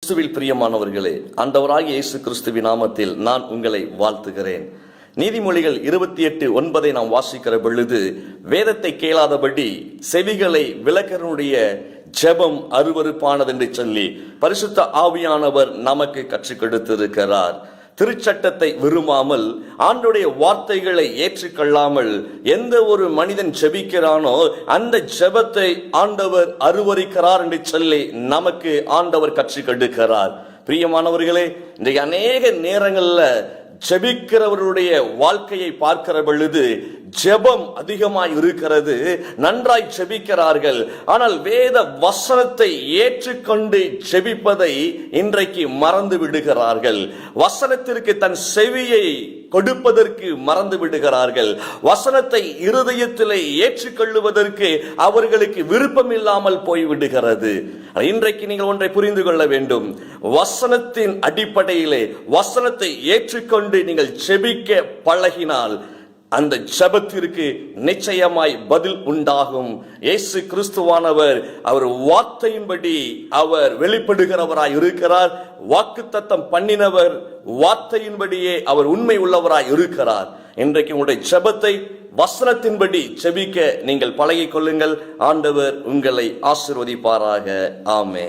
கிறிஸ்துவில் பிரியமானவர்களே, ஆண்டவராகிய இயேசு கிறிஸ்துவின் நாமத்தில் நான் உங்களை வாழ்த்துகிறேன். நீதிமொழிகள் 28:9 நாம் வாசிக்கிற பொழுது, வேதத்தை கேளாதபடி செவிகளை விலக்கனுடைய ஜெபம் அருவருப்பானது என்று சொல்லி பரிசுத்த ஆவியானவர் நமக்கு கற்றுக் கொடுத்திருக்கிறார். திருச்சட்டத்தை விரும்பாமல், ஆண்டுடைய வார்த்தைகளை ஏற்றுக்கொள்ளாமல் எந்த ஒரு மனிதன் ஜெபிக்கிறானோ அந்த ஜெபத்தை ஆண்டவர் அருவருக்கிறார் என்று சொல்லி நமக்கு ஆண்டவர் கற்றுக் கொடுக்கிறார். பிரியமானவர்களே, இன்றைக்கு அநேக நேரங்கள்ல ஜெபிக்கிறவருடைய வாழ்க்கையை பார்க்கிற பொழுது ஜெபம் அதிகமாய் இருக்கிறது, நன்றாய் ஜெபிக்கிறார்கள். ஆனால் வேத வசனத்தை ஏற்றுக்கொண்டு ஜெபிப்பதை இன்றைக்கு மறந்து விடுகிறார்கள். வசனத்திற்கு தன் செவியை கொடுப்பதற்கு மறந்து விடுகிறார்கள். வசனத்தை இருதயத்திலே ஏற்றுக்கொள்ளுவதற்கு அவர்களுக்கு விருப்பம் இல்லாமல் போய்விடுகிறது. இன்றைக்கு நீங்கள் ஒன்றை புரிந்து கொள்ள வேண்டும். வசனத்தின் அடிப்படையிலே வசனத்தை ஏற்றுக்கொண்டு நீங்கள் ஜெபிக்க பழகினால் அந்த ஜெபத்திற்கு நிச்சயமாய் பதில் உண்டாகும். இயேசு கிறிஸ்துவானவர் அவர் வார்த்தையின்படி அவர் வெளிப்படுகிறவராய் இருக்கிறார். வாக்குத்தத்தம் பண்ணினவர் வார்த்தையின்படியே அவர் உண்மை உள்ளவராய் இருக்கிறார். இன்றைக்கு உங்களுடைய ஜெபத்தை வசனத்தின்படி ஜெபிக்க நீங்கள் பழகிக் கொள்ளுங்கள். ஆண்டவர் உங்களை ஆசீர்வதிப்பாராக. ஆமென்.